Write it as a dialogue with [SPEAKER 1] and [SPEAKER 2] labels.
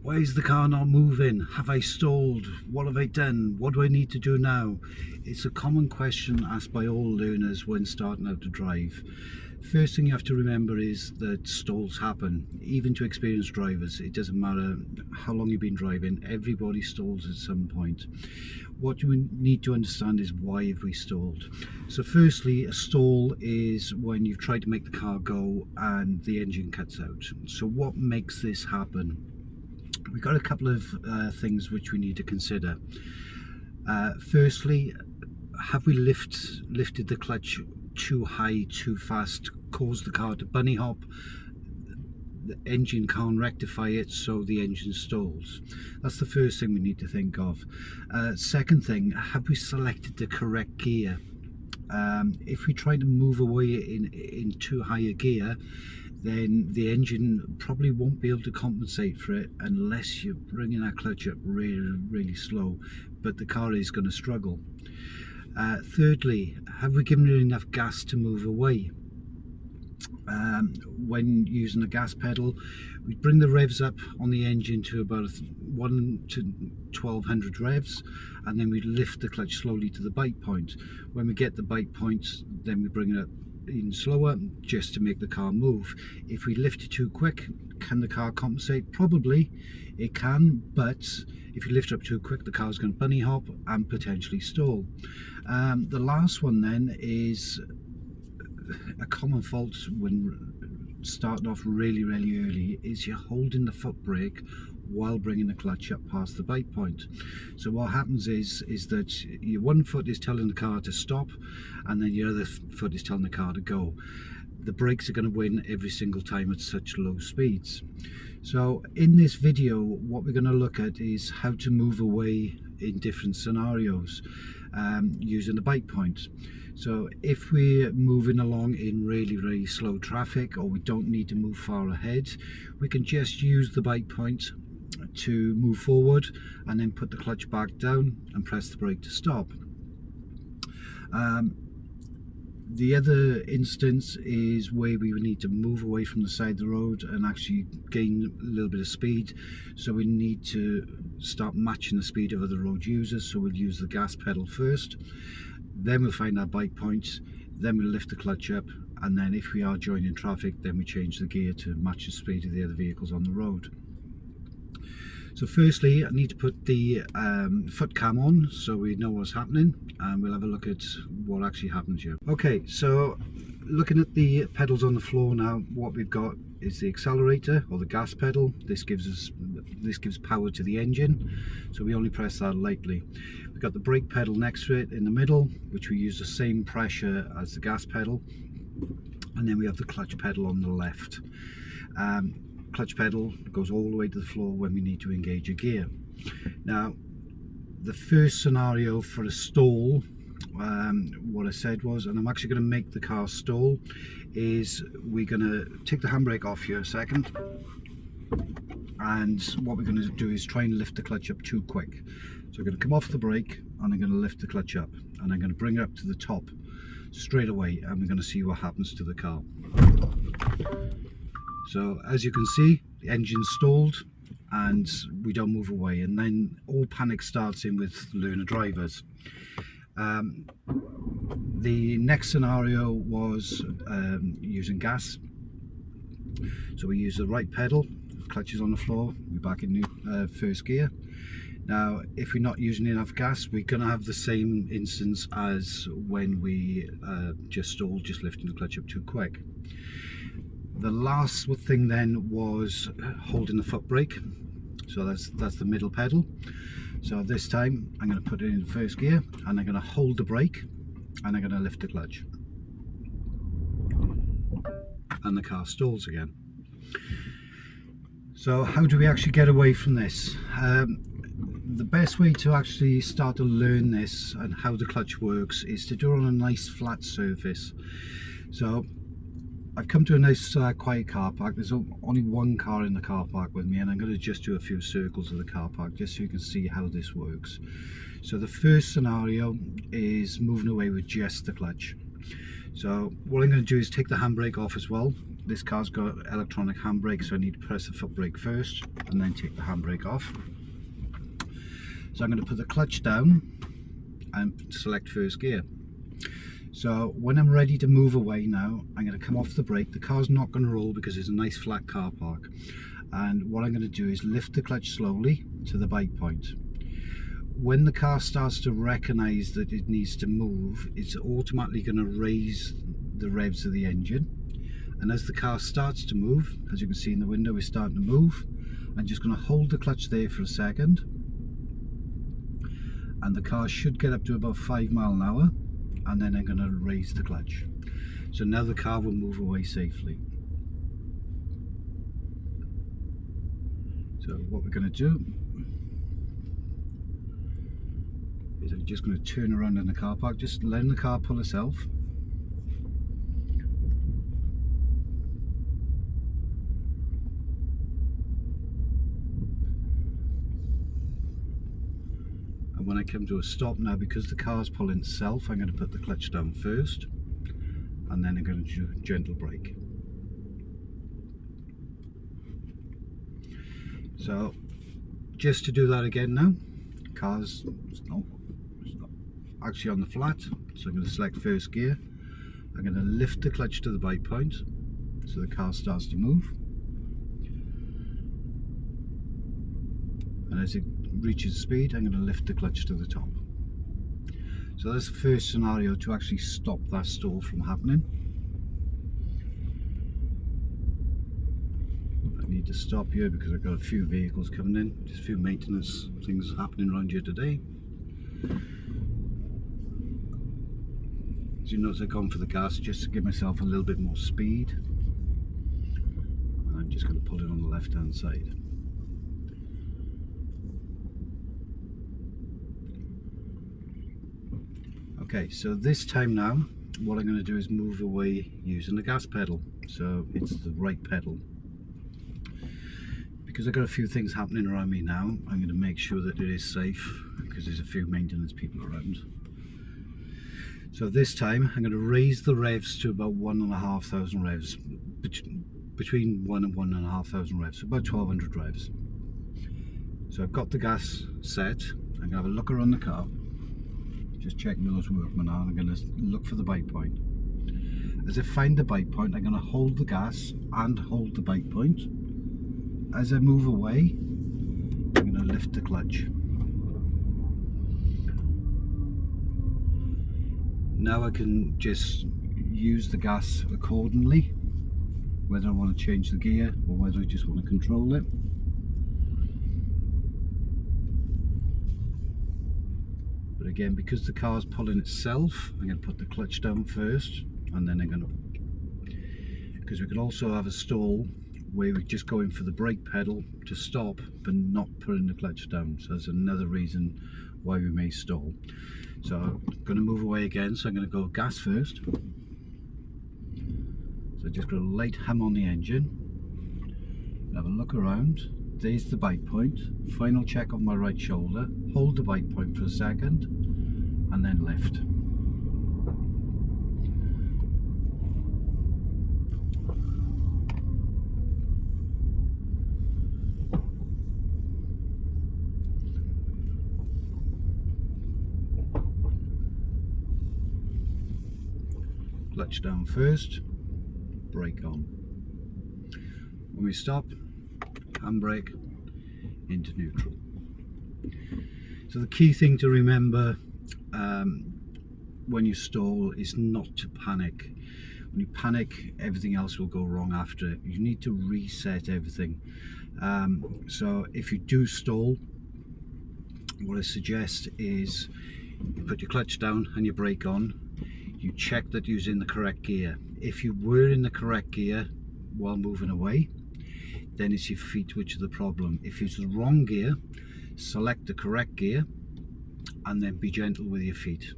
[SPEAKER 1] Why is the car not moving? Have I stalled? What have I done? What do I need to do now? It's a common question asked by all learners when starting out to drive. First thing you have to remember is that stalls happen, even to experienced drivers. It doesn't matter how long you've been driving, everybody stalls at some point. What you need to understand is why have we stalled. So firstly, a stall is when you've tried to make the car go and the engine cuts out. So what makes this happen? We've got a couple of things which we need to consider. Firstly, have we lifted the clutch too high, too fast, caused the car to bunny hop? The engine can't rectify it, so the engine stalls. That's the first thing we need to think of. Second thing, have we selected the correct gear? If we try to move away in too high a gear, then the engine probably won't be able to compensate for it unless you're bringing that clutch up really slow, but the car is going to struggle. Thirdly, have we given it enough gas to move away? When using the gas pedal, we bring the revs up on the engine to about 1 to 1200 revs, and then we lift the clutch slowly to the bite point. When we get the bite point, then we bring it up even slower just to make the car move. If we lift it too quick, can the car compensate? Probably it can, but if you lift up too quick, the car's going to bunny hop and potentially stall. The last one then is a common fault when starting off really early, is you're holding the foot brake while bringing the clutch up past the bite point. So what happens is that your one foot is telling the car to stop, and then your other foot is telling the car to go. The brakes are going to win every single time at such low speeds. So in this video, what we're going to look at is how to move away in different scenarios using the bite point. So if we're moving along in really slow traffic, or we don't need to move far ahead, we can just use the bite point to move forward and then put the clutch back down and press the brake to stop. The other instance is where we would need to move away from the side of the road and actually gain a little bit of speed, so we need to start matching the speed of other road users. So we'll use the gas pedal first, then we'll find that bite point, then we'll lift the clutch up, and then if we are joining traffic, then we change the gear to match the speed of the other vehicles on the road. So firstly, I need to put the foot cam on so we know what's happening, and we'll have a look at what actually happens here. Okay, so looking at the pedals on the floor now, what we've got is the accelerator or the gas pedal. This gives power to the engine, so we only press that lightly. We've got the brake pedal next to it in the middle, which we use the same pressure as the gas pedal, and then we have the clutch pedal on the left. Clutch pedal goes all the way to the floor when we need to engage a gear. Now, the first scenario for a stall, what I said was, and I'm actually going to make the car stall, is we're going to take the handbrake off here a second, and what we're going to do is try and lift the clutch up too quick. So I'm going to come off the brake and I'm going to lift the clutch up, and I'm going to bring it up to the top straight away, and we're going to see what happens to the car. So as you can see, the engine's stalled and we don't move away, and then all panic starts in with learner drivers. The next scenario was using gas. So we use the right pedal, the clutch is on the floor, we're back in first gear. Now, if we're not using enough gas, we're going to have the same instance as when we just stalled, just lifting the clutch up too quick. The last thing then was holding the foot brake. So that's the middle pedal. So this time I'm going to put it in first gear, and I'm going to hold the brake, and I'm going to lift the clutch, and the car stalls again. So how do we actually get away from this? The best way to actually start to learn this and how the clutch works is to do it on a nice flat surface. So I've come to a nice quiet car park. There's only one car in the car park with me, and I'm going to just do a few circles of the car park just so you can see how this works. So the first scenario is moving away with just the clutch. So what I'm going to do is take the handbrake off as well. This car's got electronic handbrake, so I need to press the foot brake first and then take the handbrake off. So I'm going to put the clutch down and select first gear. So when I'm ready to move away now, I'm going to come off the brake. The car's not going to roll because it's a nice flat car park. And what I'm going to do is lift the clutch slowly to the bite point. When the car starts to recognize that it needs to move, it's automatically going to raise the revs of the engine. And as the car starts to move, as you can see in the window, it's starting to move. I'm just going to hold the clutch there for a second. And the car should get up to about 5 miles an hour. And then I'm going to raise the clutch. So now the car will move away safely. So what we're going to do is I'm just going to turn around in the car park, just letting the car pull itself. And when I come to a stop now, because the car's pulling itself, I'm going to put the clutch down first and then I'm going to do a gentle brake. So just to do that again now, car's not actually on the flat, so I'm going to select first gear. I'm going to lift the clutch to the bite point so the car starts to move, and as it reaches speed I'm going to lift the clutch to the top. So that's the first scenario to actually stop that stall from happening. I need to stop here because I've got a few vehicles coming in, just a few maintenance things happening around here today. As you notice, I've gone for the gas just to give myself a little bit more speed. I'm just going to pull it on the left hand side. Okay, so this time now what I'm going to do is move away using the gas pedal, so it's the right pedal. Because I've got a few things happening around me now, I'm going to make sure that it is safe because there's a few maintenance people around. So this time I'm going to raise the revs to about 1,500 revs, between 1 and 1,500 revs, so about 1,200 revs. So I've got the gas set. I'm going to have a look around the car, just checking those workmen are. I'm going to look for the bite point. As I find the bite point, I'm going to hold the gas and hold the bite point. As I move away, I'm going to lift the clutch. Now I can just use the gas accordingly, whether I want to change the gear or whether I just want to control it. But again, because the car's pulling itself, I'm going to put the clutch down first, and then I'm going to, because we could also have a stall where we're just going for the brake pedal to stop but not putting the clutch down, so that's another reason why we may stall. So I'm going to move away again, so I'm going to go gas first. So just got a light hum on the engine, have a look around. There's the bite point. Final check on my right shoulder, hold the bite point for a second and then lift. Clutch down first, brake on. When we stop, handbrake into neutral. So the key thing to remember when you stall is not to panic. When you panic, everything else will go wrong after it. You need to reset everything. So if you do stall, what I suggest is you put your clutch down and your brake on. You check that you're in the correct gear. If you were in the correct gear while moving away, then it's your feet which are the problem. If it's the wrong gear, select the correct gear and then be gentle with your feet.